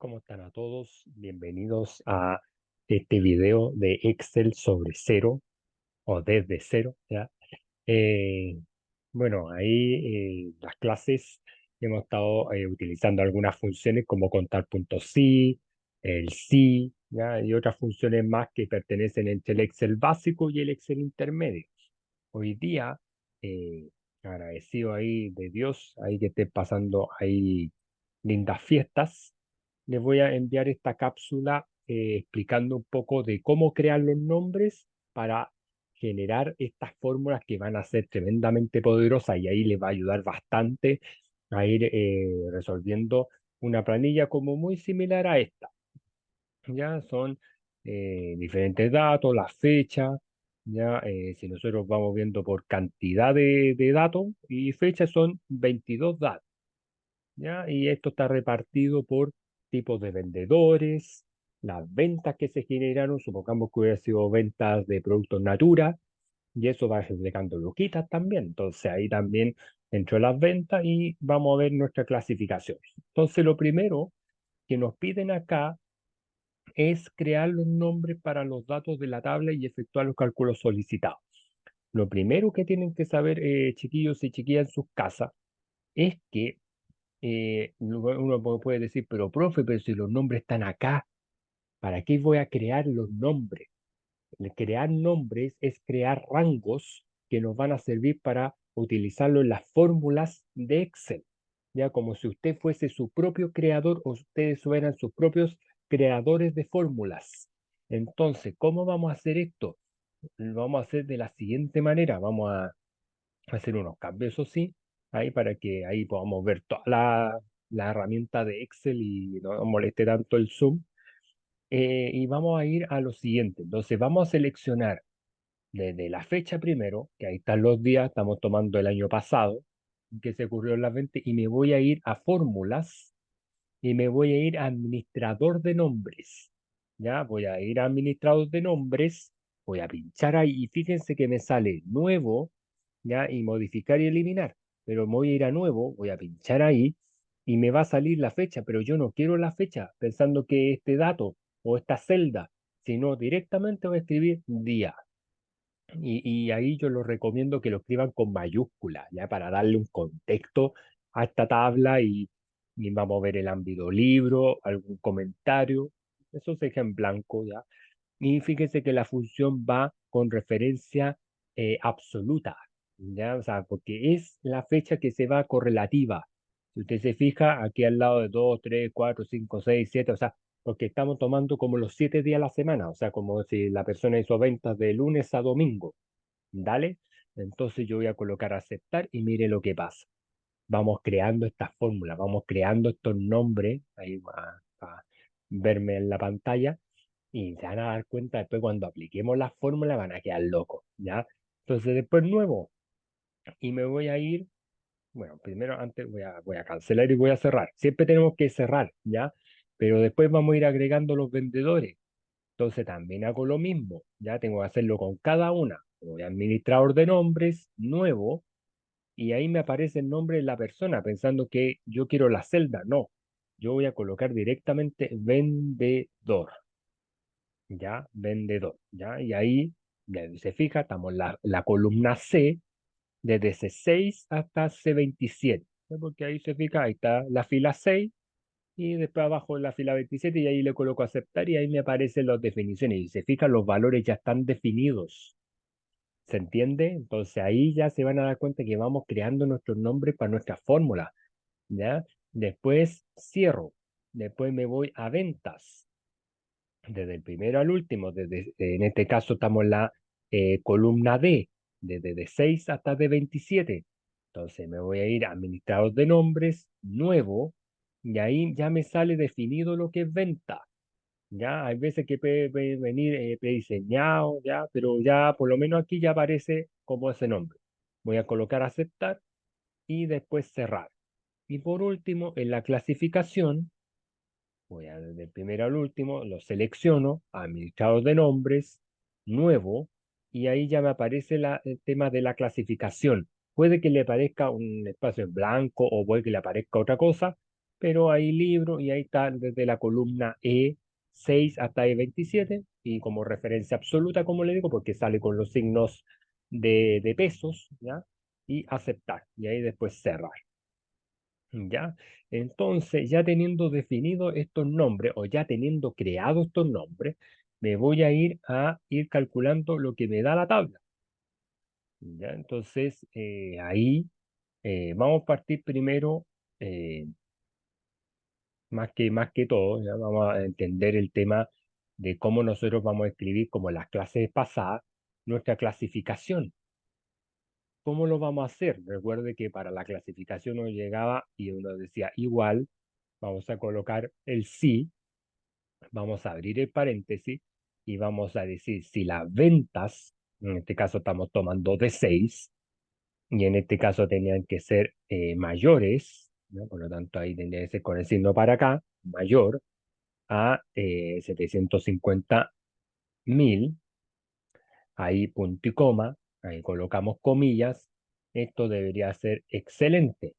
¿Cómo están a todos? Bienvenidos a este video de Excel sobre cero o desde cero, ¿ya? Eh, bueno, ahí las clases hemos estado utilizando algunas funciones como contar puntos sí, el sí, ¿ya? Y otras funciones más que pertenecen entre el Excel básico y el Excel intermedio. Hoy día, eh, agradecido ahí de Dios, ahí que esté pasando ahí lindas fiestas, les voy a enviar esta cápsula explicando un poco de cómo crear los nombres para generar estas fórmulas que van a ser tremendamente poderosas y ahí les va a ayudar bastante a ir resolviendo una planilla como muy similar a esta. Ya son diferentes datos, las fechas, ya si nosotros vamos viendo por cantidad de datos y fechas son 22 datos. ¿Ya? Y esto está repartido por tipos de vendedores, las ventas que se generaron, supongamos que hubiera sido ventas de productos Natura, y eso va reflejando luquitas también. Entonces ahí también entró las ventas y vamos a ver nuestra clasificación. Entonces lo primero que nos piden acá es crear los nombres para los datos de la tabla y efectuar los cálculos solicitados. Lo primero que tienen que saber, chiquillos y chiquillas en sus casas, es que uno puede decir, pero profe, pero si los nombres están acá, ¿para qué voy a crear los nombres? El crear nombres es crear rangos que nos van a servir para utilizarlo en las fórmulas de Excel. Ya como si usted fuese su propio creador o ustedes fueran sus propios creadores de fórmulas. Entonces, ¿cómo vamos a hacer esto? Lo vamos a hacer de la siguiente manera. Vamos a hacer unos cambios, eso sí, ahí para que ahí podamos ver toda la herramienta de Excel y no nos moleste tanto el zoom. Y vamos a ir a lo siguiente. Entonces, vamos a seleccionar desde la fecha primero, que ahí están los días, estamos tomando el año pasado, que se ocurrió en las 20, y me voy a ir a fórmulas y me voy a ir a administrador de nombres. Ya, voy a ir a administrador de nombres, voy a pinchar ahí y fíjense que me sale nuevo, ya, y modificar y eliminar. Pero me voy a ir a nuevo, voy a pinchar ahí y me va a salir la fecha, pero yo no quiero la fecha pensando que este dato o esta celda, sino directamente voy a escribir día. Y ahí yo los recomiendo que lo escriban con mayúsculas, ya para darle un contexto a esta tabla y vamos a ver el ámbito libro, algún comentario, eso se deja en blanco, ya. Y fíjese que la función va con referencia absoluta, ya, o sea, porque es la fecha que se va correlativa. Si usted se fija, aquí al lado de 2 3 4 5 6 7 o sea, porque estamos tomando como los 7 días a la semana, o sea, como si la persona hizo ventas de lunes a domingo. Dale. Entonces yo voy a colocar aceptar y mire lo que pasa. Vamos creando estas fórmulas, vamos creando estos nombres, ahí va a verme en la pantalla y se van a dar cuenta después cuando apliquemos las fórmulas van a quedar locos, ¿ya? Entonces después nuevo y me voy a ir, bueno, primero antes voy a cancelar y voy a cerrar. Siempre tenemos que cerrar, ¿ya? Pero después vamos a ir agregando los vendedores. Entonces también hago lo mismo, ya tengo que hacerlo con cada una. Voy a administrador de nombres, nuevo, y ahí me aparece el nombre de la persona, pensando que yo quiero la celda. No, yo voy a colocar directamente vendedor, ya, vendedor, ya, y ahí, ya se fija, estamos en la columna C, desde C6 hasta C27, ¿ya? Porque ahí se fija, ahí está la fila 6 y después abajo en la fila 27 y ahí le coloco aceptar y ahí me aparecen las definiciones y se fijan los valores ya están definidos. ¿Se entiende? Entonces ahí ya se van a dar cuenta que vamos creando nuestros nombres para nuestra fórmula, ¿ya? Después cierro, después me voy a ventas, desde el primero al último, en este caso estamos en la columna D, desde de 6 hasta de 27. Entonces me voy a ir a administrador de nombres, nuevo, y ahí ya me sale definido lo que es venta. Ya, hay veces que puede venir prediseñado, ya, pero ya por lo menos aquí ya aparece como ese nombre. Voy a colocar aceptar y después cerrar. Y por último, en la clasificación, voy a desde el primero al último, lo selecciono, administrador de nombres, nuevo, y ahí ya me aparece el tema de la clasificación. Puede que le aparezca un espacio en blanco o puede que le aparezca otra cosa, pero hay libros y ahí está desde la columna E6 hasta E27 y como referencia absoluta, como le digo, porque sale con los signos de pesos, ¿ya? Y aceptar, y ahí después cerrar. ¿Ya? Entonces, ya teniendo definido estos nombres o ya teniendo creado estos nombres, me voy a ir calculando lo que me da la tabla. ¿Ya? Entonces, ahí vamos a partir primero, eh, más que todo, ¿ya? Vamos a entender el tema de cómo nosotros vamos a escribir, como en las clases pasadas, nuestra clasificación. ¿Cómo lo vamos a hacer? Recuerde que para la clasificación uno llegaba y uno decía igual, vamos a colocar el sí, vamos a abrir el paréntesis y vamos a decir si las ventas, en este caso estamos tomando de 6 y en este caso tenían que ser mayores, ¿no? Por lo tanto ahí tendría que ser con el signo para acá, mayor a 750.000, ahí punto y coma, ahí colocamos comillas, esto debería ser excelente,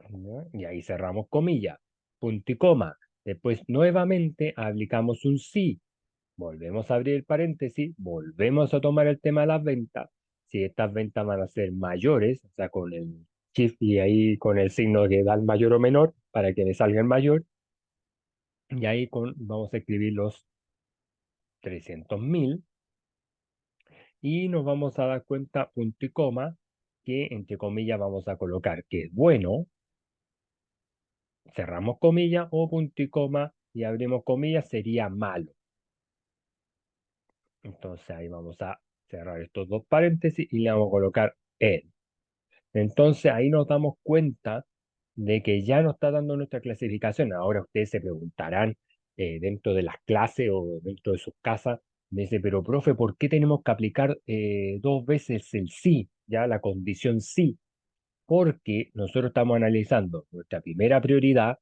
¿no? Y ahí cerramos comillas, punto y coma. Después nuevamente aplicamos un sí. Volvemos a abrir el paréntesis, volvemos a tomar el tema de las ventas. Si estas ventas van a ser mayores, o sea, con el shift y ahí con el signo que da el mayor o menor para que le salga el mayor, y ahí vamos a escribir los 300.000 y nos vamos a dar cuenta, punto y coma, que entre comillas vamos a colocar que es bueno, cerramos comillas o punto y coma y abrimos comillas sería malo. Entonces ahí vamos a cerrar estos dos paréntesis y le vamos a colocar el. Entonces ahí nos damos cuenta de que ya nos está dando nuestra clasificación. Ahora ustedes se preguntarán dentro de las clases o dentro de sus casas, me dice, pero profe, ¿por qué tenemos que aplicar dos veces el sí? Ya la condición sí, porque nosotros estamos analizando nuestra primera prioridad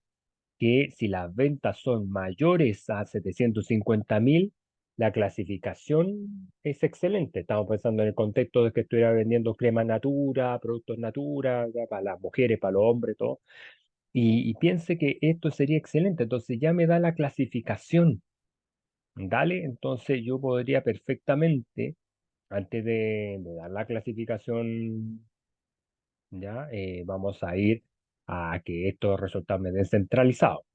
que si las ventas son mayores a 750.000, la clasificación es excelente. Estamos pensando en el contexto de que estuviera vendiendo crema natura, productos natura, ya para las mujeres, para los hombres, todo. Y piense que esto sería excelente. Entonces ya me da la clasificación. Dale, entonces yo podría perfectamente, antes de dar la clasificación, ya vamos a ir a que estos resultados me den centralizados.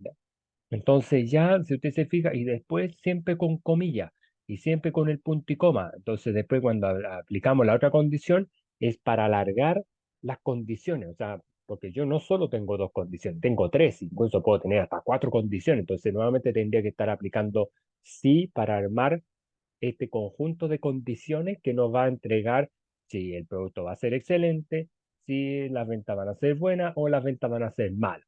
Entonces ya, si usted se fija, y después siempre con comillas y siempre con el punto y coma. Entonces después cuando aplicamos la otra condición es para alargar las condiciones. O sea, porque yo no solo tengo dos condiciones, tengo tres, incluso puedo tener hasta cuatro condiciones. Entonces nuevamente tendría que estar aplicando sí para armar este conjunto de condiciones que nos va a entregar si el producto va a ser excelente, si las ventas van a ser buenas o las ventas van a ser malas.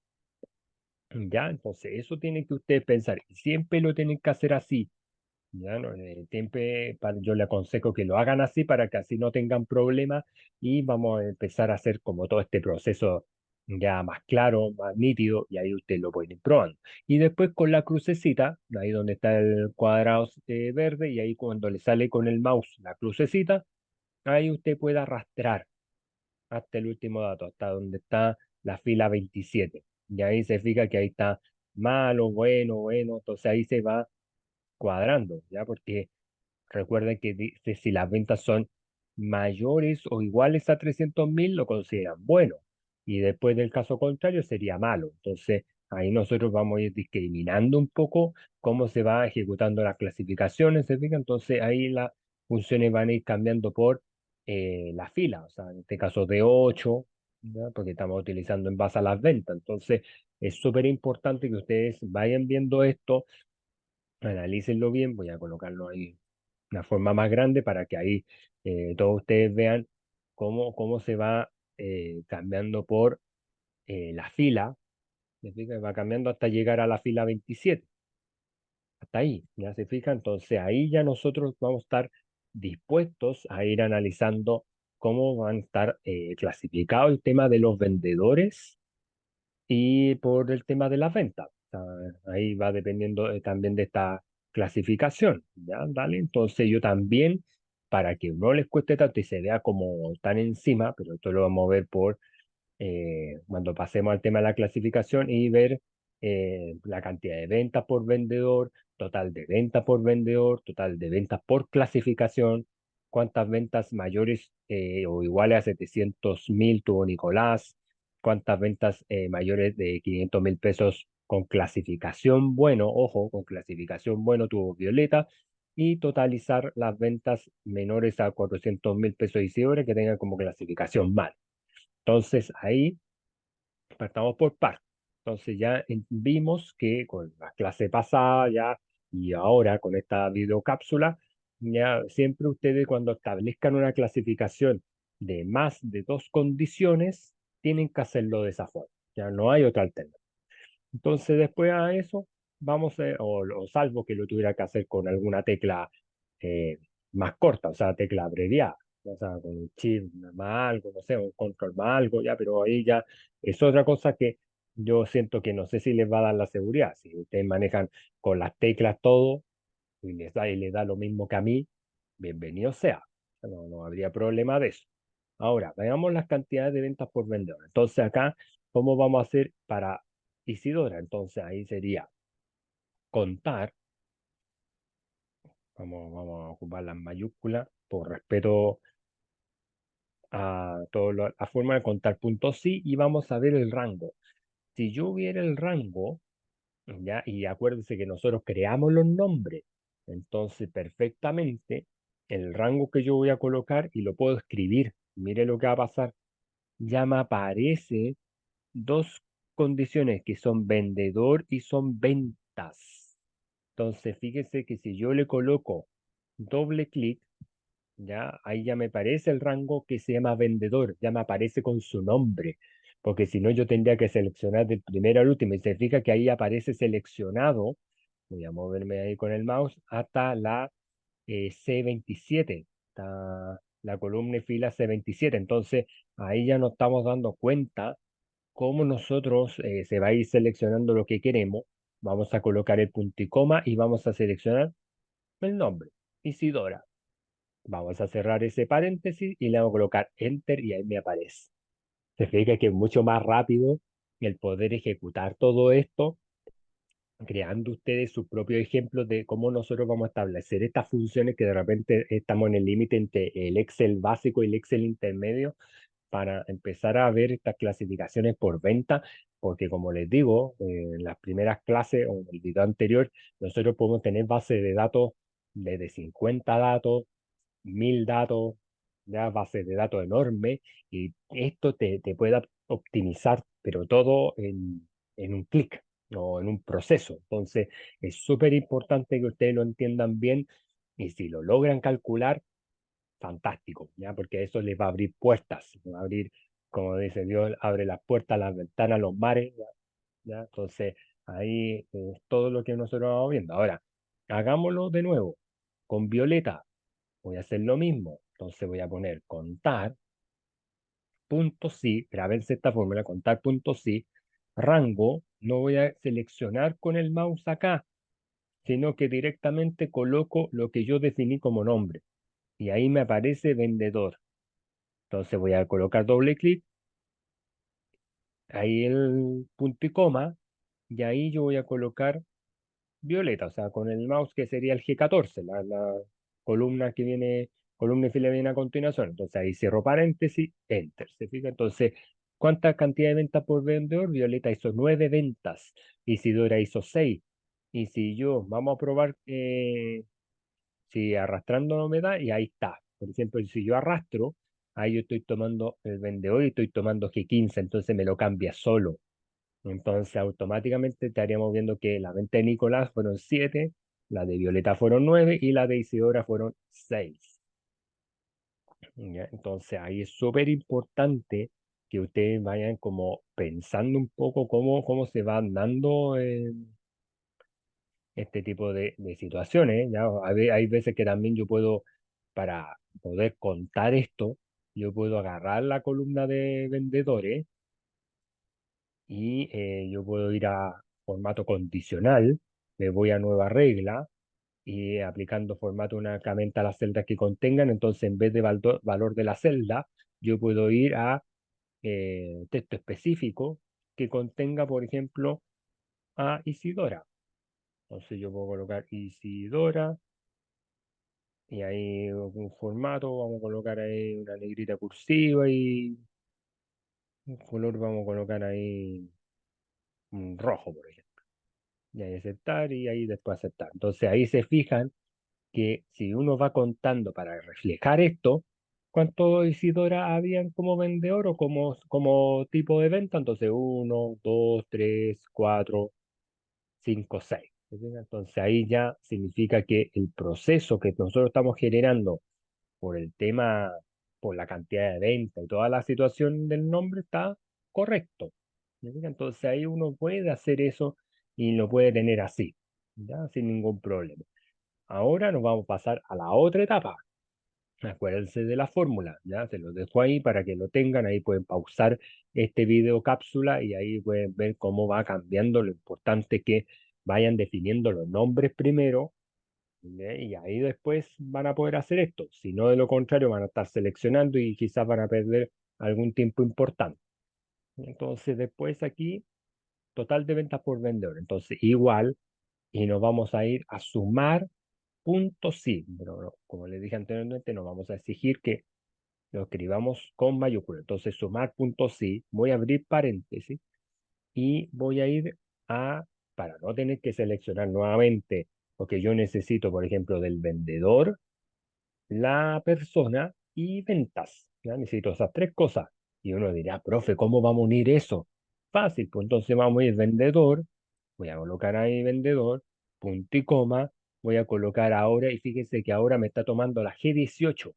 Ya, entonces eso tiene que usted pensar, y siempre lo tienen que hacer así, ya, no, siempre yo le aconsejo que lo hagan así para que así no tengan problemas y vamos a empezar a hacer como todo este proceso ya más claro, más nítido y ahí usted lo puede ir probando. Y después con la crucecita, ahí donde está el cuadrado verde y ahí cuando le sale con el mouse la crucecita, ahí usted puede arrastrar hasta el último dato, hasta donde está la fila 27. Y ahí se fija que ahí está malo, bueno, bueno, entonces ahí se va cuadrando, ¿ya? Porque recuerden que dice si las ventas son mayores o iguales a 300.000, lo consideran bueno. Y después del caso contrario sería malo. Entonces ahí nosotros vamos a ir discriminando un poco cómo se va ejecutando las clasificaciones, ¿se fija? Entonces ahí las funciones van a ir cambiando por la fila, o sea, en este caso de 8, ¿ya? Porque estamos utilizando en base a las ventas. Entonces es súper importante que ustedes vayan viendo esto, analícenlo bien, voy a colocarlo ahí una forma más grande para que ahí todos ustedes vean cómo se va cambiando por la fila. ¿Se fija? Va cambiando hasta llegar a la fila 27. Hasta ahí, ¿ya se fija? Entonces ahí ya nosotros vamos a estar dispuestos a ir analizando cómo van a estar clasificados el tema de los vendedores y por el tema de las ventas. O sea, ahí va dependiendo también de esta clasificación, ¿ya? Dale, entonces yo también, para que no les cueste tanto y se vea como tan encima, pero esto lo vamos a ver por cuando pasemos al tema de la clasificación y ver la cantidad de ventas por vendedor, total de ventas por vendedor, total de ventas por clasificación, cuántas ventas mayores o iguales a 700.000 tuvo Nicolás, cuántas ventas mayores de 500.000 pesos con clasificación bueno, ojo, con clasificación bueno tuvo Violeta, y totalizar las ventas menores a 400.000 pesos y Isidora que tengan como clasificación mal. Entonces ahí partamos por par. Entonces ya vimos que con la clase pasada ya y ahora con esta videocápsula, ya siempre ustedes cuando establezcan una clasificación de más de dos condiciones, tienen que hacerlo de esa forma. Ya no hay otra alternativa. Entonces, después a eso, vamos a, o salvo que lo tuviera que hacer con alguna tecla eh, más corta, o sea, tecla abreviada, o sea, con un shift más algo, no sé, un control más algo, ya, pero ahí ya es otra cosa que yo siento que no sé si les va a dar la seguridad. Si ustedes manejan con las teclas todo y les da lo mismo que a mí, bienvenido sea. No, no habría problema de eso. Ahora, veamos las cantidades de ventas por vendedor. Entonces, acá, ¿cómo vamos a hacer para Isidora? Entonces, ahí sería contar. Vamos a ocupar las mayúsculas por respeto a toda la forma de contar puntos sí y vamos a ver el rango. Si yo hubiera el rango, ¿ya? Y acuérdense que nosotros creamos los nombres. Entonces, perfectamente, el rango que yo voy a colocar y lo puedo escribir. Mire lo que va a pasar. Ya me aparece dos condiciones que son vendedor y son ventas. Entonces, fíjese que si yo le coloco doble clic, ya ahí ya me aparece el rango que se llama vendedor, ya me aparece con su nombre, porque si no yo tendría que seleccionar del primero al último y se fija que ahí aparece seleccionado, voy a moverme ahí con el mouse hasta la C27, está la columna y fila C27, entonces ahí ya nos estamos dando cuenta cómo nosotros se va a ir seleccionando lo que queremos, vamos a colocar el punto y coma y vamos a seleccionar el nombre, Isidora. Vamos a cerrar ese paréntesis y le vamos a colocar Enter y ahí me aparece. Se fija que es mucho más rápido el poder ejecutar todo esto, creando ustedes sus propios ejemplos de cómo nosotros vamos a establecer estas funciones que de repente estamos en el límite entre el Excel básico y el Excel intermedio para empezar a ver estas clasificaciones por venta, porque como les digo, en las primeras clases o en el video anterior, nosotros podemos tener bases de datos desde 50 datos, 1.000 datos, ya bases de datos enormes, y esto te puede optimizar, pero todo en un clic o en un proceso. Entonces, es súper importante que ustedes lo entiendan bien y si lo logran calcular, fantástico, ¿ya? Porque eso les va a abrir puertas, va a abrir, como dice Dios, abre las puertas, las ventanas, los mares, ¿ya? ¿Ya? Entonces, ahí es todo lo que nosotros vamos viendo. Ahora, hagámoslo de nuevo. Con Violeta voy a hacer lo mismo. Entonces voy a poner contar, punto sí, grábense esta fórmula, contar punto sí, rango, no voy a seleccionar con el mouse acá, sino que directamente coloco lo que yo definí como nombre. Y ahí me aparece vendedor. Entonces voy a colocar doble clic, ahí el punto y coma, y ahí yo voy a colocar violeta, o sea, con el mouse que sería el G14, la columna que viene, columna y fila viene a continuación. Entonces ahí cierro paréntesis, enter. ¿Se fija? Entonces, ¿cuánta cantidad de ventas por vendedor? Violeta hizo 9 ventas, Isidora hizo 6. Y si yo, vamos a probar si arrastrando no me da, y ahí está. Por ejemplo, si yo arrastro, ahí yo estoy tomando el vendedor y estoy tomando G15, entonces me lo cambia solo. Entonces automáticamente estaríamos viendo que la venta de Nicolás fueron 7, la de Violeta fueron 9 y la de Isidora fueron 6. ¿Ya? Entonces ahí es súper importante que ustedes vayan como pensando un poco cómo se van dando este tipo de situaciones. ¿Ya? Hay veces que también yo puedo, para poder contar esto, yo puedo agarrar la columna de vendedores y yo puedo ir a formato condicional, me voy a nueva regla y aplicando formato únicamente a las celdas que contengan, entonces en vez de valor de la celda, yo puedo ir a texto específico que contenga, por ejemplo, a Isidora. Entonces yo puedo colocar Isidora y ahí un formato, vamos a colocar ahí una negrita cursiva y un color vamos a colocar ahí un rojo, por ejemplo. Y ahí aceptar y ahí después aceptar. Entonces ahí se fijan que si uno va contando para reflejar esto, cuánto Isidora habían como vendedor o como tipo de venta, entonces uno, dos, tres, cuatro, cinco, seis. Entonces ahí ya significa que el proceso que nosotros estamos generando por el tema, por la cantidad de venta y toda la situación del nombre está correcto. ¿Me fija? Entonces ahí uno puede hacer eso y lo puede tener así, ¿ya? Sin ningún problema. Ahora nos vamos a pasar a la otra etapa. Acuérdense de la fórmula, ya se los dejo ahí para que lo tengan. Ahí pueden pausar este video cápsula y ahí pueden ver cómo va cambiando. Lo importante es que vayan definiendo los nombres primero, ¿ya? Y ahí después van a poder hacer esto. Si no, de lo contrario, van a estar seleccionando y quizás van a perder algún tiempo importante. Entonces, después aquí, total de ventas por vendedor. Entonces, igual, y nos vamos a ir a sumar puntos sí, pero como les dije anteriormente, nos vamos a exigir que lo escribamos con mayúscula. Entonces, sumar puntos sí, voy a abrir paréntesis y voy a ir a, para no tener que seleccionar nuevamente, porque yo necesito, por ejemplo, del vendedor, la persona y ventas. ¿Ya? Necesito esas tres cosas. Y uno dirá, profe, ¿cómo vamos a unir eso? Fácil, pues entonces vamos a ir vendedor, voy a colocar ahí vendedor, punto y coma, voy a colocar ahora, y fíjense que ahora me está tomando la G18.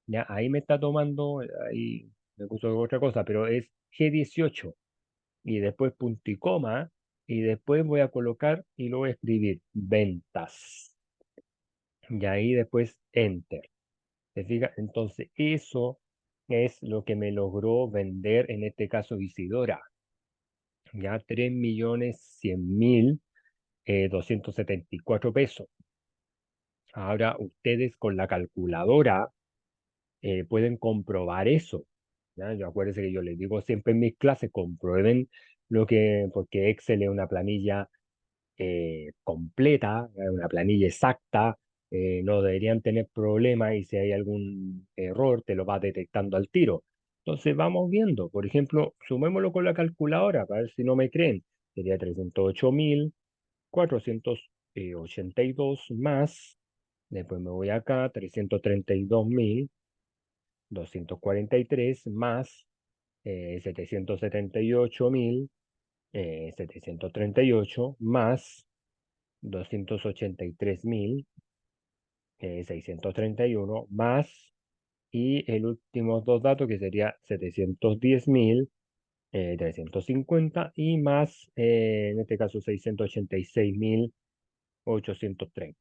Ya, ahí me está tomando, ahí me puso otra cosa, pero es G18. Y después punto y coma, y después voy a colocar y lo voy a escribir ventas. Y ahí después enter. ¿Se fija? Entonces, eso es lo que me logró vender, en este caso Isidora, ya 3.100.000 274 pesos. Ahora ustedes con la calculadora pueden comprobar eso. ¿Ya? Yo acuérdense que yo les digo siempre en mis clases, comprueben porque Excel es una planilla completa, una planilla exacta, no deberían tener problemas y si hay algún error te lo va detectando al tiro. Entonces vamos viendo, por ejemplo, sumémoslo con la calculadora para ver si no me creen. Sería 308.482 más, después me voy acá, 332.243 más 778.738 más 283.631 más, y el último dos datos que sería 710.350 y más, en este caso 686.830.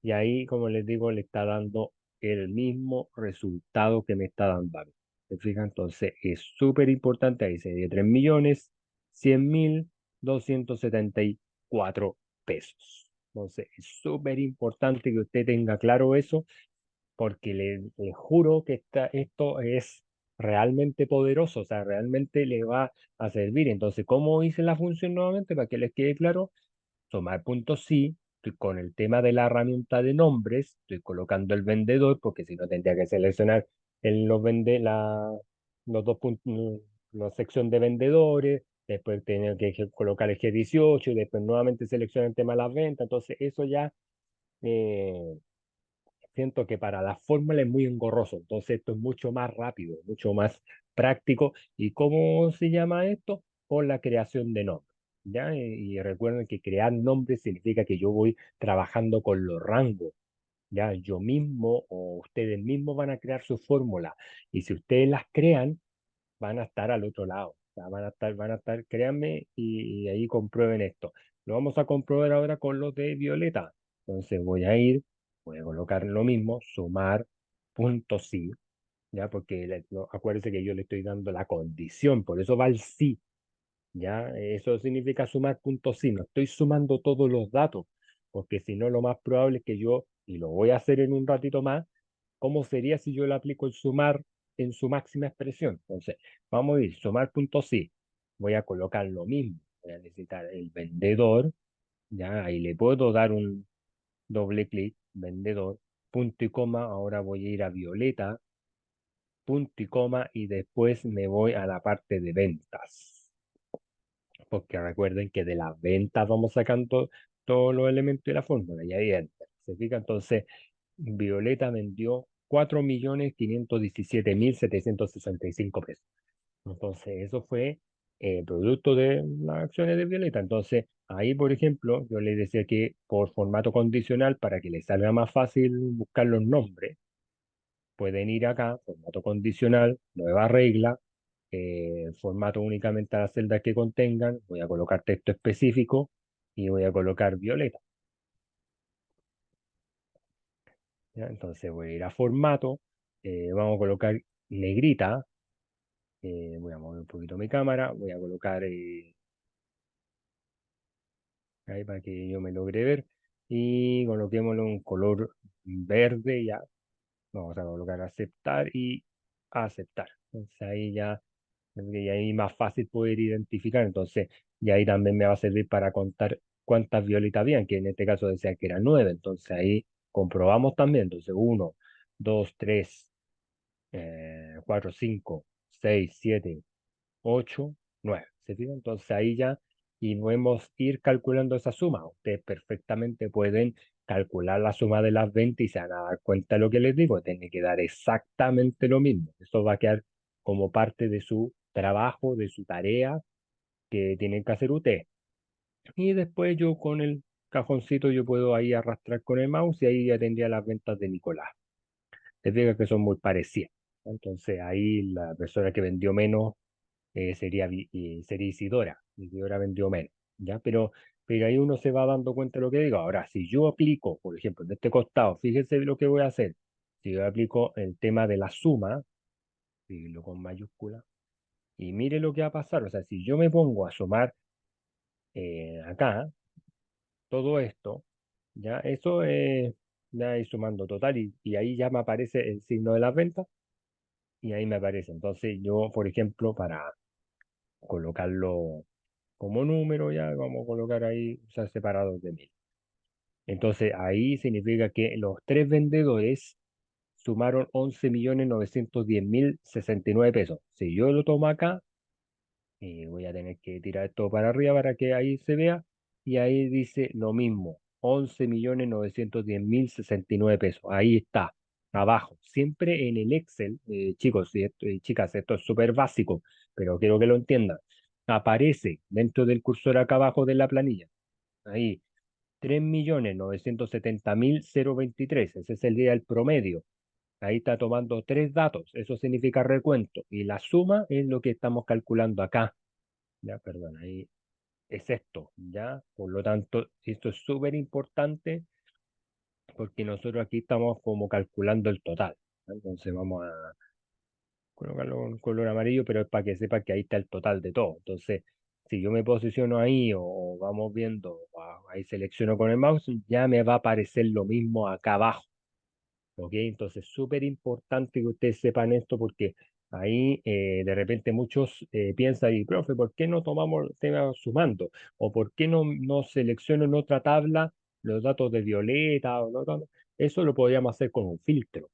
Y ahí, como les digo, le está dando el mismo resultado que me está dando a mí. ¿Se fijan? Entonces es súper importante. Ahí se dio 3.100.274 pesos. Entonces es súper importante que usted tenga claro eso, porque le juro que esto es realmente poderoso, o sea, realmente le va a servir. Entonces, ¿cómo hice la función nuevamente? Para que les quede claro, tomar puntos sí, estoy con el tema de la herramienta de nombres, estoy colocando el vendedor, porque si no tendría que seleccionar en los dos puntos, la sección de vendedores, después tener que colocar el G18 y después nuevamente seleccionar el tema de las ventas. Entonces, eso ya eh, siento que para la fórmula es muy engorroso. Entonces, esto es mucho más rápido, mucho más práctico. ¿Y cómo se llama esto? Por la creación de nombres. ¿Ya? Y recuerden que crear nombres significa que yo voy trabajando con los rangos. ¿Ya? Yo mismo o ustedes mismos van a crear su fórmula. Y si ustedes las crean, van a estar al otro lado. O sea, van a estar, créanme, y ahí comprueben esto. Lo vamos a comprobar ahora con los de Violeta. Entonces voy a colocar lo mismo, sumar punto sí, ¿ya? Porque no, acuérdense que yo le estoy dando la condición, por eso va el sí, ¿ya? Eso significa sumar punto sí, no estoy sumando todos los datos, porque si no, lo más probable es que yo, y lo voy a hacer en un ratito más, ¿cómo sería si yo le aplico el sumar? en su máxima expresión. Entonces, vamos a ir sumar punto sí. Voy a colocar lo mismo. Voy a necesitar el vendedor. Ya ahí le puedo dar un doble clic, vendedor, punto y coma. Ahora voy a ir a Violeta, punto y coma, y después me voy a la parte de ventas. Porque recuerden que de las ventas vamos sacando todos los elementos de la fórmula y ahí enter. ¿Se fija? Entonces, Violeta vendió 4.517.765 pesos. Entonces, eso fue producto de las acciones de Violeta. Entonces, ahí, por ejemplo, yo les decía que por formato condicional, para que les salga más fácil buscar los nombres, pueden ir acá, formato condicional, nueva regla, formato únicamente a las celdas que contengan, voy a colocar texto específico y voy a colocar Violeta. ¿Ya? Entonces voy a ir a formato, vamos a colocar negrita, voy a mover un poquito mi cámara, voy a colocar ahí para que yo me logre ver y coloquémoslo un color verde ya, vamos a colocar aceptar y aceptar. Entonces ahí ya, y ahí más fácil poder identificar, entonces y ahí también me va a servir para contar cuántas violetas habían, que en este caso decía que eran 9, entonces ahí comprobamos también, entonces 1, 2, 3, 4, 5, 6, 7, 8, 9. ¿Se fijan? Entonces ahí ya y podemos ir calculando esa suma. Ustedes perfectamente pueden calcular la suma de las 20 y se van a dar cuenta de lo que les digo. Tiene que dar exactamente lo mismo. Eso va a quedar como parte de su trabajo, de su tarea que tienen que hacer ustedes. Y después yo con el cajoncito yo puedo ahí arrastrar con el mouse y ahí ya tendría las ventas de Nicolás. Se fija que son muy parecidas. Entonces ahí la persona que vendió menos sería Isidora. Isidora vendió menos, ¿ya? Pero ahí uno se va dando cuenta de lo que digo. Ahora, si yo aplico, por ejemplo, en este costado, fíjense lo que voy a hacer. Si yo aplico el tema de la suma, lo con mayúscula, y mire lo que va a pasar. O sea, si yo me pongo a sumar acá, todo esto, ya eso ya ir sumando total y ahí ya me aparece el signo de las ventas y ahí me aparece. Entonces yo, por ejemplo, para colocarlo como número, ya vamos a colocar ahí, o sea, separados de 1000. Entonces ahí significa que los tres vendedores sumaron 11.910.069 pesos. Si yo lo tomo acá, voy a tener que tirar esto para arriba para que ahí se vea. Y ahí dice lo mismo, 11.910.069 pesos. Ahí está, abajo. Siempre en el Excel, chicos y chicas, esto es súper básico, pero quiero que lo entiendan. Aparece dentro del cursor acá abajo de la planilla. Ahí, 3.970.023. Ese es el día del promedio. Ahí está tomando tres datos. Eso significa recuento. Y la suma es lo que estamos calculando acá. Ya, perdón, ahí es esto, ¿ya? Por lo tanto, esto es súper importante porque nosotros aquí estamos como calculando el total, ¿no? Entonces vamos a colocarlo con color amarillo, pero es para que sepa que ahí está el total de todo. Entonces, si yo me posiciono ahí o vamos viendo, ahí selecciono con el mouse, ya me va a aparecer lo mismo acá abajo. ¿Ok? Entonces, súper importante que ustedes sepan esto porque ahí de repente muchos piensan, y profe, ¿por qué no tomamos el tema sumando? ¿O por qué no selecciono en otra tabla los datos de Violeta? Eso lo podríamos hacer con un filtro,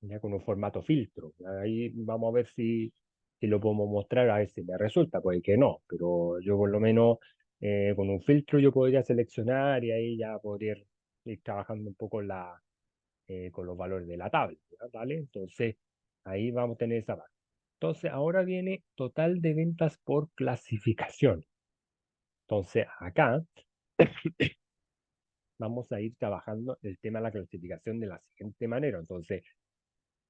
ya con un formato filtro. Ahí vamos a ver si lo podemos mostrar, a ver si me resulta, puede que no, pero yo por lo menos con un filtro yo podría seleccionar y ahí ya podría ir trabajando un poco con los valores de la tabla, ¿ya? ¿Vale? Entonces, ahí vamos a tener esa parte. Entonces, ahora viene total de ventas por clasificación. Entonces, acá vamos a ir trabajando el tema de la clasificación de la siguiente manera. Entonces,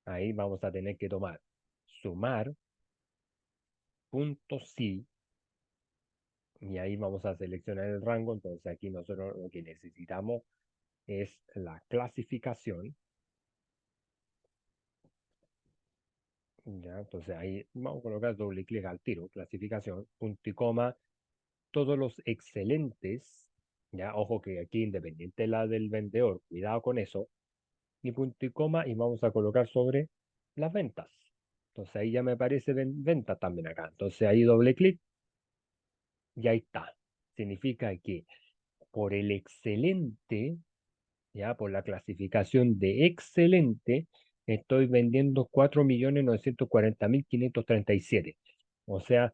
ahí vamos a tener que tomar, sumar, punto sí, y ahí vamos a seleccionar el rango. Entonces, aquí nosotros lo que necesitamos es la clasificación. Ya, entonces ahí vamos a colocar doble clic al tiro, clasificación, punto y coma, todos los excelentes, ya, ojo que aquí independiente de la del vendedor, cuidado con eso, y punto y coma, y vamos a colocar sobre las ventas. Entonces ahí ya me aparece venta también acá. Entonces ahí doble clic y ahí está. Significa que por el excelente, ya por la clasificación de excelente, estoy vendiendo 4.940.537. O sea,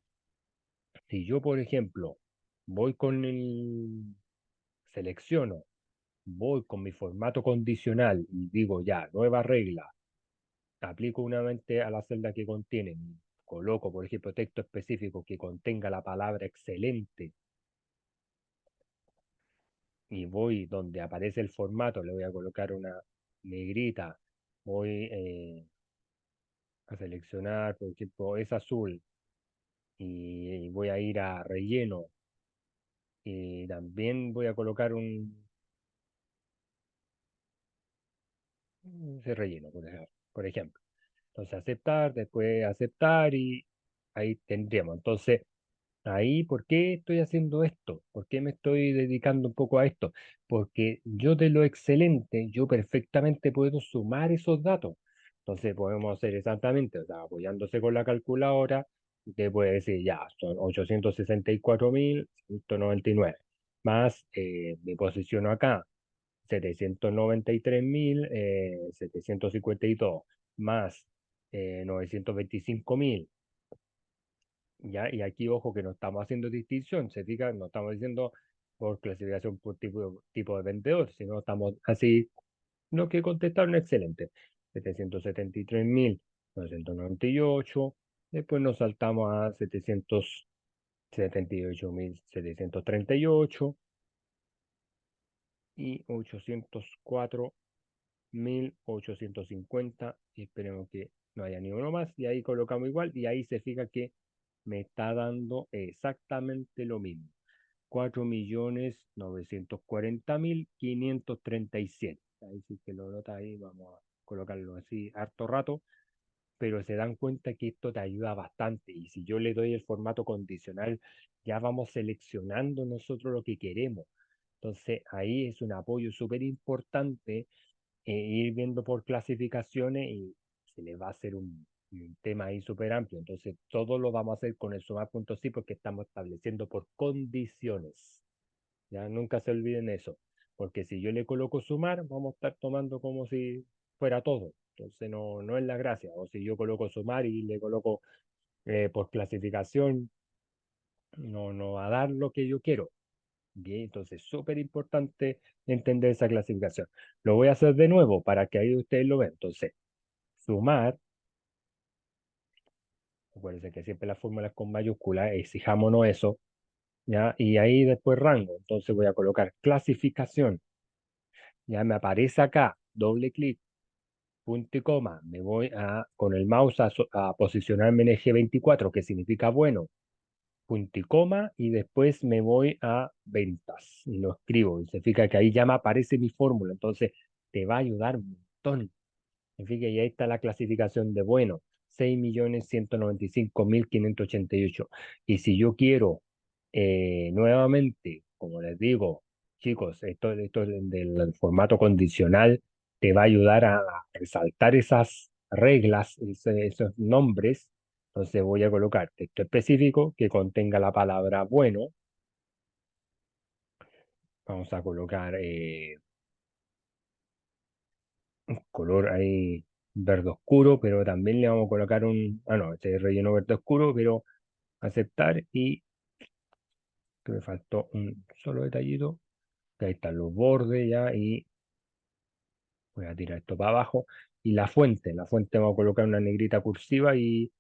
si yo, por ejemplo, voy con el, selecciono, voy con mi formato condicional y digo ya, nueva regla, aplico nuevamente a la celda que contiene, coloco, por ejemplo, texto específico que contenga la palabra excelente y voy donde aparece el formato, le voy a colocar una negrita, voy a seleccionar, por ejemplo, es azul y voy a ir a relleno y también voy a colocar ese relleno, por ejemplo. Entonces aceptar, después aceptar y ahí tendríamos. Entonces, ahí, ¿por qué estoy haciendo esto? ¿Por qué me estoy dedicando un poco a esto? Porque yo de lo excelente, yo perfectamente puedo sumar esos datos. Entonces podemos hacer exactamente, o sea, apoyándose con la calculadora, usted puede decir, ya, son 864.199, más me posiciono acá, 793.752, más 925.000. ¿Ya? Y aquí, ojo, que no estamos haciendo distinción, se fija, no estamos diciendo por clasificación por tipo de vendedor, sino estamos así, lo que contestaron excelente. 773.998, después nos saltamos a 778.738 y 804.850 y esperemos que no haya ni uno más y ahí colocamos igual y ahí se fija que me está dando exactamente lo mismo. 4.940.537. Ahí sí que lo nota ahí, vamos a colocarlo así harto rato, pero se dan cuenta que esto te ayuda bastante y si yo le doy el formato condicional, ya vamos seleccionando nosotros lo que queremos. Entonces ahí es un apoyo súper importante ir viendo por clasificaciones y se le va a hacer un tema ahí súper amplio. Entonces, todo lo vamos a hacer con el sumar.sí porque estamos estableciendo por condiciones. Ya nunca se olviden eso. Porque si yo le coloco sumar, vamos a estar tomando como si fuera todo. Entonces, no, no es la gracia. O si yo coloco sumar y le coloco por clasificación, no, no va a dar lo que yo quiero. Bien, entonces súper importante entender esa clasificación. Lo voy a hacer de nuevo para que ahí ustedes lo vean. Entonces, sumar, acuérdense que siempre las fórmulas con mayúsculas, exijámonos eso, ¿ya? Y ahí después rango. Entonces voy a colocar clasificación. Ya me aparece acá, doble clic, punto y coma. Me voy con el mouse a posicionarme en eje 24, que significa bueno, punto y coma, y después me voy a ventas y lo escribo. Y se fija que ahí ya me aparece mi fórmula. Entonces, te va a ayudar un montón. Fíjate, y ahí está la clasificación de bueno, 6.195.588. Y si yo quiero nuevamente, como les digo, chicos, esto del formato condicional te va a ayudar a resaltar esas reglas, esos nombres. Entonces voy a colocar texto específico que contenga la palabra bueno. Vamos a colocar color ahí verde oscuro, pero también le vamos a colocar no, este es relleno verde oscuro, pero aceptar y que me faltó un solo detallito, que ahí están los bordes ya y voy a tirar esto para abajo. Y la fuente vamos a colocar una negrita cursiva y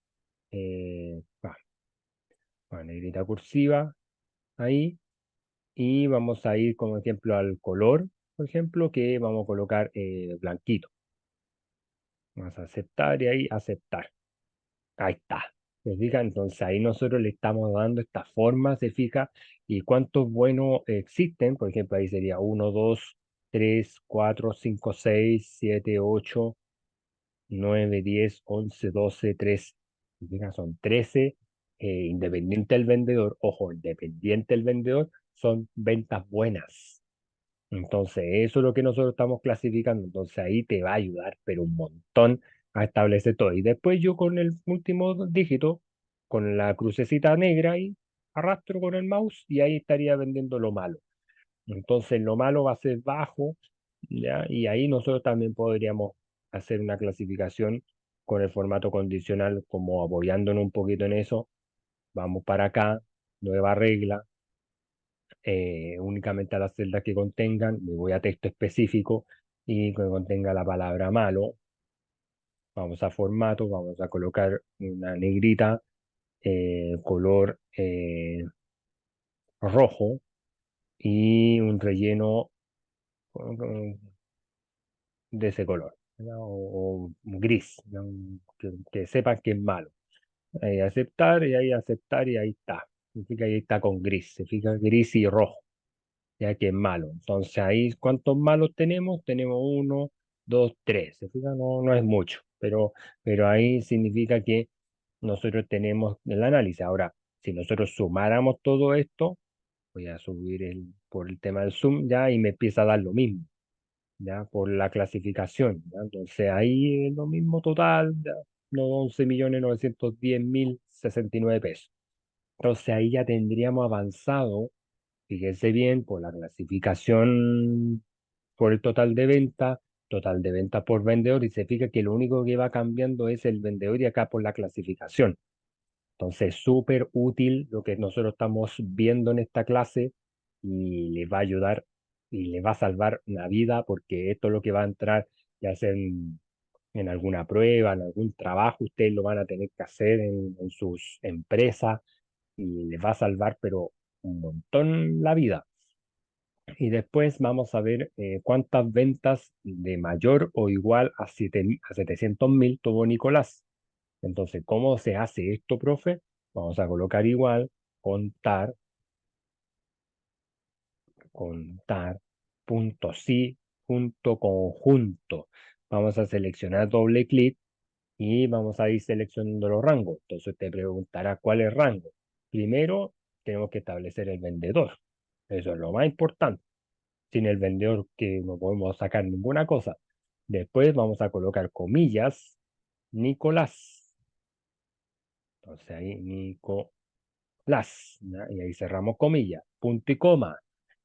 una negrita cursiva ahí y vamos a ir como ejemplo al color, por ejemplo, que vamos a colocar blanquito. Vamos a aceptar y ahí aceptar. Ahí está. ¿Se fija? Entonces ahí nosotros le estamos dando esta forma, se fija, y cuántos buenos existen. Por ejemplo, ahí sería uno 2 3 4 5 6 7 8 9 10 11 12 13. ¿Se fija? Son 13. Independiente del vendedor, ojo, independiente del vendedor, son ventas buenas. Entonces, eso es lo que nosotros estamos clasificando. Entonces, ahí te va a ayudar, pero un montón a establecer todo. Y después yo con el último dígito, con la crucecita negra y arrastro con el mouse y ahí estaría vendiendo lo malo. Entonces lo malo va a ser bajo, ¿ya? Y ahí nosotros también podríamos hacer una clasificación con el formato condicional, como apoyándonos un poquito en eso. Vamos para acá, nueva regla, únicamente a las celdas que contengan, me voy a texto específico y que contenga la palabra malo. Vamos a formato, vamos a colocar una negrita, color rojo y un relleno de ese color, ¿no? O gris, ¿no? Que sepan que es malo. Ahí aceptar y ahí aceptar y ahí está. Significa que ahí está con gris, se fija gris y rojo, ya que es malo. Entonces ahí, ¿cuántos malos tenemos? Tenemos uno, dos, tres. Se fija, no, no es mucho, pero ahí significa que nosotros tenemos el análisis. Ahora, si nosotros sumáramos todo esto, voy a subir por el tema del zoom ya y me empieza a dar lo mismo, ya por la clasificación, ¿ya? Entonces ahí es lo mismo total, ya, no 11.910.069 pesos. Entonces ahí ya tendríamos avanzado, fíjese bien, por la clasificación, por el total de venta por vendedor, y se fija que lo único que va cambiando es el vendedor y acá por la clasificación. Entonces, súper útil lo que nosotros estamos viendo en esta clase y les va a ayudar y les va a salvar una vida porque esto es lo que va a entrar ya sea en alguna prueba, en algún trabajo, ustedes lo van a tener que hacer en sus empresas y les va a salvar, pero un montón la vida. Y después vamos a ver cuántas ventas de mayor o igual a, 700.000 tuvo Nicolás. Entonces, ¿cómo se hace esto, profe? Vamos a colocar igual, contar, contar, punto sí, punto conjunto. Vamos a seleccionar doble clic y vamos a ir seleccionando los rangos. Entonces te preguntará cuál es el rango. Primero, tenemos que establecer el vendedor. Eso es lo más importante. Sin el vendedor que no podemos sacar ninguna cosa. Después vamos a colocar comillas, Nicolás. Entonces ahí, Nicolás. ¿Ya? Y ahí cerramos comillas, punto y coma.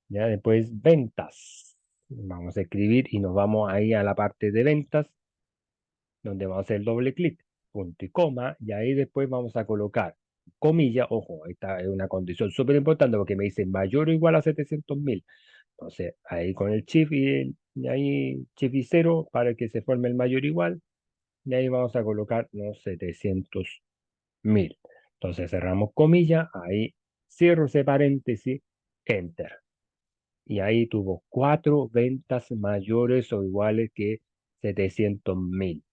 ¿Ya? Después ventas. Vamos a escribir y nos vamos ahí a la parte de ventas, donde vamos a hacer doble clic, punto y coma, y ahí después vamos a colocar comilla. Ojo, esta es una condición súper importante porque me dice mayor o igual a 700.000. Entonces, ahí con el shift y ahí shift y cero para que se forme el mayor igual, y ahí vamos a colocar los 700.000. Entonces cerramos comilla, ahí cierro ese paréntesis, enter. Y ahí tuvo cuatro ventas mayores o iguales que 700.000.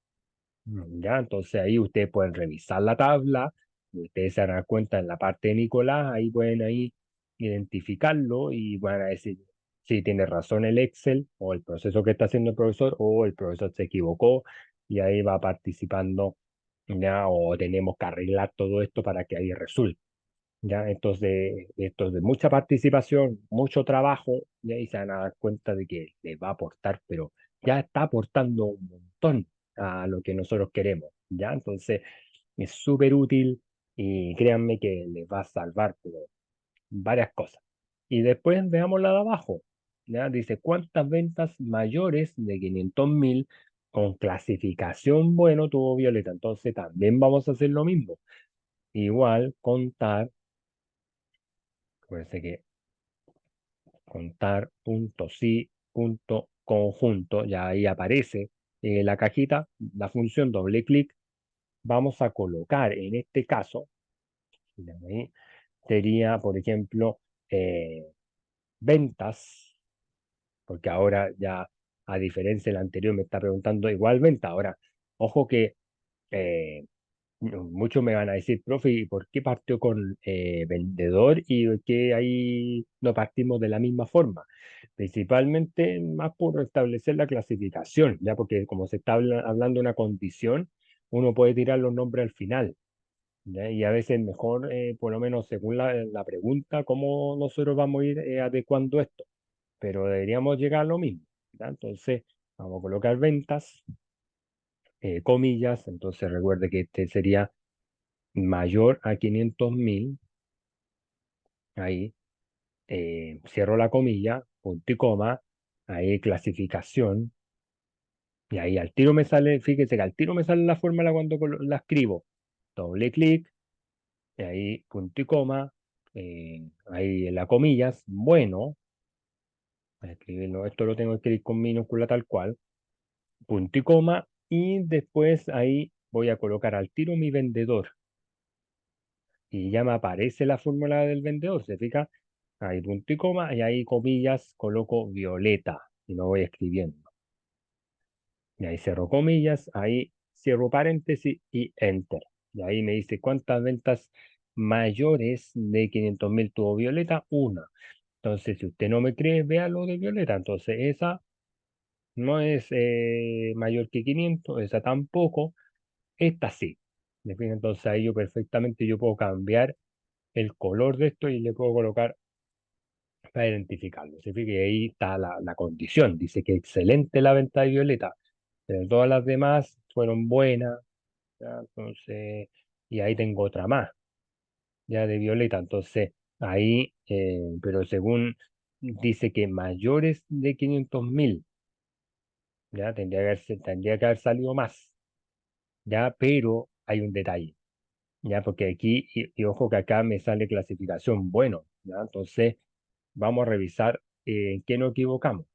Ya, entonces ahí ustedes pueden revisar la tabla, y ustedes se darán cuenta en la parte de Nicolás, ahí pueden ahí identificarlo y van a decir si tiene razón el Excel o el proceso que está haciendo el profesor o el profesor se equivocó y ahí va participando, ya, o tenemos que arreglar todo esto para que ahí resulte. Ya, esto es de mucha participación, mucho trabajo, y ahí se van a dar cuenta de que les va a aportar, pero ya está aportando un montón a lo que nosotros queremos, ¿ya? Entonces, es súper útil y créanme que les va a salvar, pero varias cosas. Y después veamos la de abajo, ¿ya? Dice, ¿cuántas ventas mayores de 500.000 con clasificación bueno tuvo Violeta? Entonces, también vamos a hacer lo mismo. Igual, contar. Acuérdense que contar punto sí punto conjunto, ya ahí aparece la cajita, la función doble clic, vamos a colocar en este caso, ya ahí, sería por ejemplo eh, ventas, porque ahora ya a diferencia del anterior me está preguntando igual venta, ahora ojo que eh, muchos me van a decir, profe, ¿y por qué partió con vendedor y por qué ahí no partimos de la misma forma? Principalmente más por establecer la clasificación, ya porque como se está hablando de una condición, uno puede tirar los nombres al final, ¿ya? Y a veces mejor, por lo menos según la pregunta, cómo nosotros vamos a ir adecuando esto, pero deberíamos llegar a lo mismo, ¿ya? Entonces, vamos a colocar ventas comillas, entonces recuerde que este sería mayor a 500.000, ahí cierro la comilla, punto y coma, ahí clasificación, y ahí al tiro me sale, fíjese que al tiro me sale la fórmula cuando la escribo, doble clic, y ahí punto y coma, ahí en la comillas, bueno, voy a escribirlo, esto lo tengo que escribir con minúscula tal cual, punto y coma, y después ahí voy a colocar al tiro mi vendedor, y ya me aparece la fórmula del vendedor, ¿se fija? Ahí punto y coma, y ahí comillas, coloco violeta, y no voy escribiendo. Y ahí cierro comillas, ahí cierro paréntesis y enter. Y ahí me dice cuántas ventas mayores de 500.000 tuvo Violeta, una. Entonces, si usted no me cree, vea lo de Violeta. Entonces, esa no es mayor que 500, esa tampoco, esta sí. ¿Me fija? Entonces, ahí yo perfectamente yo puedo cambiar el color de esto y le puedo colocar para identificarlo. Se fija que ahí está la condición. Dice que excelente la venta de Violeta, pero todas las demás fueron buenas. ¿Ya? Entonces, y ahí tengo otra más, ya de Violeta. Entonces, ahí, pero según dice que mayores de 500.000, ya tendría que haber salido más, ya, pero hay un detalle, ya, porque aquí, y ojo que acá me sale clasificación bueno, ya, entonces vamos a revisar en qué nos equivocamos,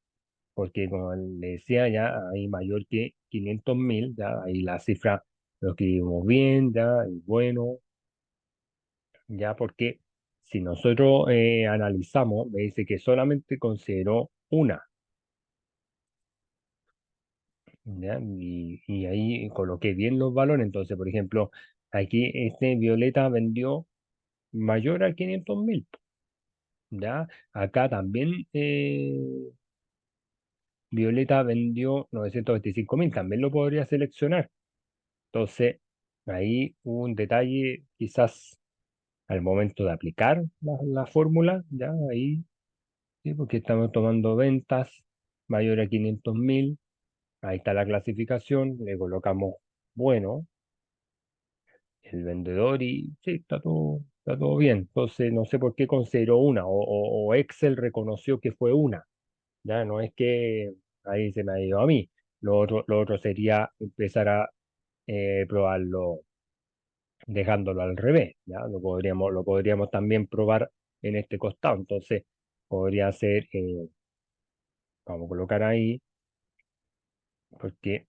porque como le decía, ya hay mayor que 500.000, ya, ahí la cifra lo escribimos bien, ya, y bueno. Ya porque si nosotros analizamos, me dice que solamente consideró una, ¿ya? Y ahí coloqué bien los valores, entonces, por ejemplo, aquí este Violeta vendió mayor a 500.000, ¿ya? Acá también Violeta vendió 925.000, también lo podría seleccionar. Entonces, ahí hubo un detalle quizás al momento de aplicar la fórmula, ¿ya? Ahí. Sí, porque estamos tomando ventas mayores a 500.000. Ahí está la clasificación. Le colocamos bueno, el vendedor y sí, está todo bien. Entonces, no sé por qué consideró una o Excel reconoció que fue una. Ya no es que ahí se me ha ido a mí. Lo otro sería empezar a probarlo dejándolo al revés. Ya lo podríamos también probar en este costado. Entonces, podría ser, vamos a colocar ahí, porque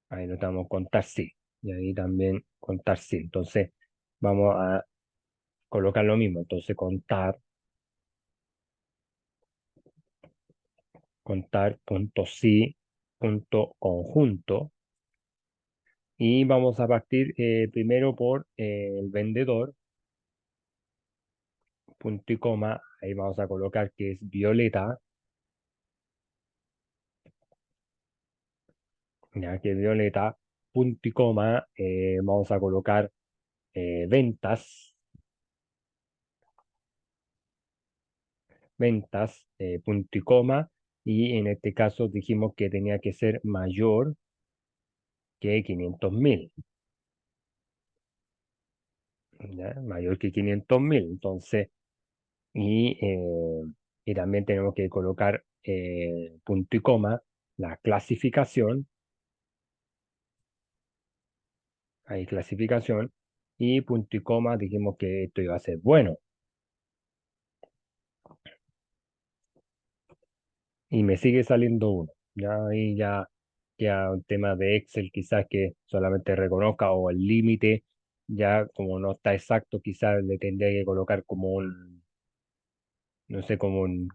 ahí lo estamos contar sí. Y ahí también contar sí. Entonces vamos a colocar lo mismo. Entonces contar punto sí, punto conjunto. Y vamos a partir primero por el vendedor, punto y coma. Ahí vamos a colocar que es Violeta, ya que Violeta, punto y coma. Vamos a colocar ventas, punto y coma. Y en este caso dijimos que tenía que ser mayor que 500.000, ¿ya? Mayor que 500.000. Entonces, y también tenemos que colocar punto y coma, la clasificación, hay clasificación, y punto y coma, dijimos que esto iba a ser bueno. Y me sigue saliendo uno. Ya ahí ya queda un tema de Excel, quizás que solamente reconozca, o el límite, ya como no está exacto, quizás le tendría que colocar como un, no sé, como un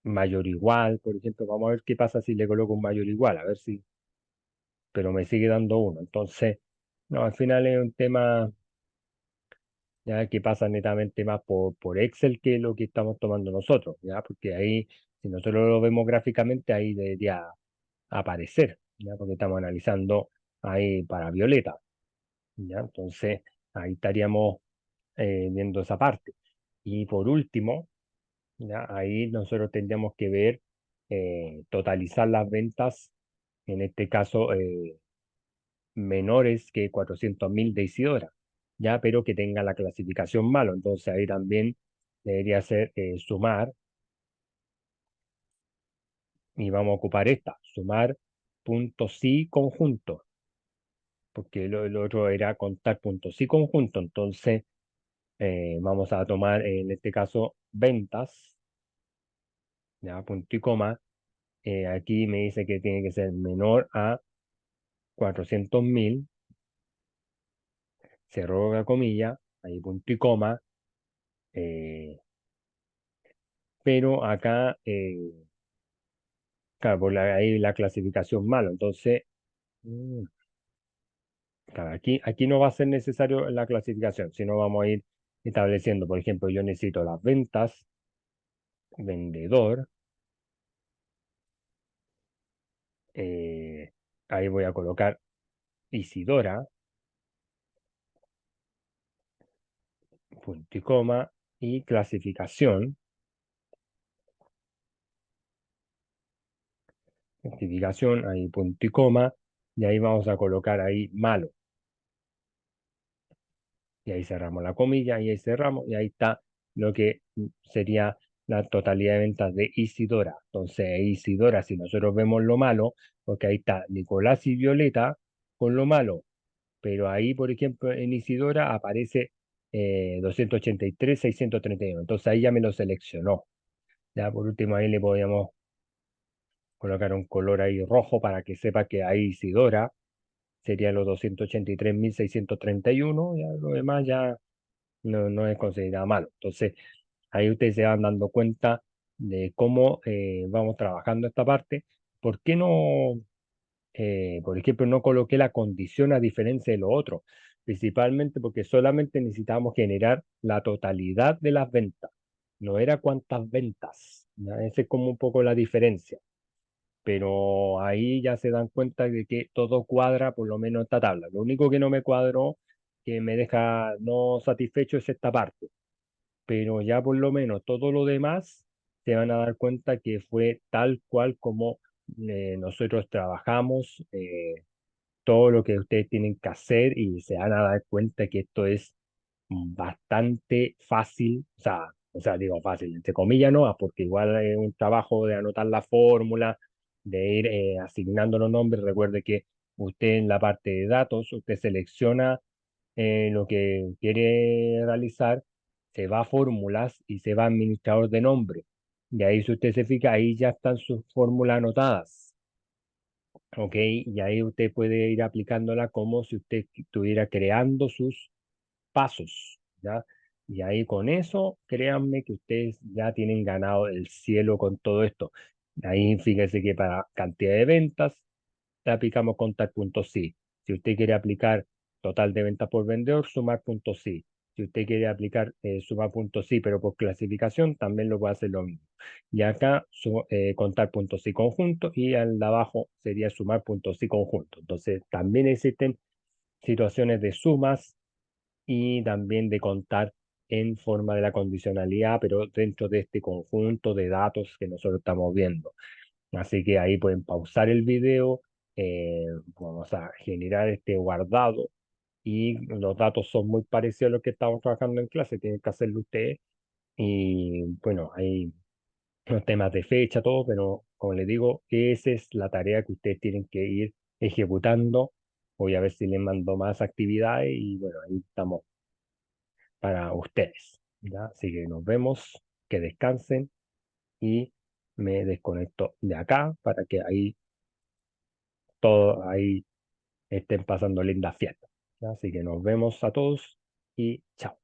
mayor igual, por ejemplo. Vamos a ver qué pasa si le coloco un mayor igual, a ver si, pero me sigue dando uno. Entonces, no, al final es un tema ya que pasa netamente más por Excel que lo que estamos tomando nosotros, ya, porque ahí, si nosotros lo vemos gráficamente, ahí debería aparecer, ya, porque estamos analizando ahí para Violeta, ya, entonces ahí estaríamos viendo esa parte. Y por último, ya, ahí nosotros tendríamos que ver, totalizar las ventas en este caso menores que 400.000 de Isidora, ya, pero que tenga la clasificación malo. Entonces ahí también debería ser sumar, y vamos a ocupar esta, sumar punto sí conjunto, porque lo otro era contar punto sí conjunto. Entonces vamos a tomar en este caso ventas, ya, punto y coma. Aquí me dice que tiene que ser menor a 400.000, cerro la comilla, ahí punto y coma, eh, pero acá, claro, ahí la clasificación malo. Entonces, mm, claro, aquí no va a ser necesario la clasificación, sino vamos a ir estableciendo, por ejemplo, yo necesito las ventas, vendedor, eh, ahí voy a colocar Isidora, punto y coma, y clasificación, clasificación, ahí punto y coma, y ahí vamos a colocar ahí malo. Y ahí cerramos la comilla y ahí cerramos y ahí está lo que sería la totalidad de ventas de Isidora. Entonces, Isidora, si nosotros vemos lo malo, porque ahí está Nicolás y Violeta con lo malo, pero ahí, por ejemplo, en Isidora aparece 283, 631. Entonces ahí ya me lo seleccionó. Ya por último ahí le podríamos colocar un color ahí rojo para que sepa que ahí Isidora sería los 283.631, ya lo demás ya no es considerado malo. Entonces, ahí ustedes se van dando cuenta de cómo vamos trabajando esta parte. ¿Por qué no, por ejemplo, no coloqué la condición a diferencia de lo otro? Principalmente porque solamente necesitábamos generar la totalidad de las ventas. No era cuántas ventas. ¿Ya? Esa es como un poco la diferencia. Pero ahí ya se dan cuenta de que todo cuadra, por lo menos esta tabla. Lo único que no me cuadró, que me deja no satisfecho, es esta parte, pero ya por lo menos todo lo demás se van a dar cuenta que fue tal cual como nosotros trabajamos, todo lo que ustedes tienen que hacer, y se van a dar cuenta que esto es bastante fácil, o sea, digo fácil, entre comillas no, porque igual es un trabajo de anotar la fórmula, de ir asignando los nombres. Recuerde que usted en la parte de datos, usted selecciona lo que quiere realizar, se va a fórmulas y se va a administrador de nombre. Y ahí, si usted se fija, ahí ya están sus fórmulas anotadas. ¿Ok? Y ahí usted puede ir aplicándola como si usted estuviera creando sus pasos, ¿ya? Y ahí con eso, créanme que ustedes ya tienen ganado el cielo con todo esto. Ahí fíjense que para cantidad de ventas, le aplicamos contar punto sí. Si usted quiere aplicar total de ventas por vendedor, sumar punto sí. Si usted quiere aplicar sumar punto sí, pero por clasificación, también lo puede hacer lo mismo. Y acá contar punto sí conjunto, y al de abajo sería sumar punto sí conjunto. Entonces, también existen situaciones de sumas y también de contar en forma de la condicionalidad, pero dentro de este conjunto de datos que nosotros estamos viendo. Así que ahí pueden pausar el video, vamos a generar este guardado, y los datos son muy parecidos a los que estamos trabajando en clase, tienen que hacerlo ustedes. Y bueno, hay los temas de fecha, todo, pero como les digo, esa es la tarea que ustedes tienen que ir ejecutando. Voy a ver si les mando más actividades y bueno, ahí estamos para ustedes, ¿ya? Así que nos vemos, que descansen, y me desconecto de acá para que ahí todos ahí estén pasando lindas fiestas, ¿ya? Así que nos vemos a todos y chao.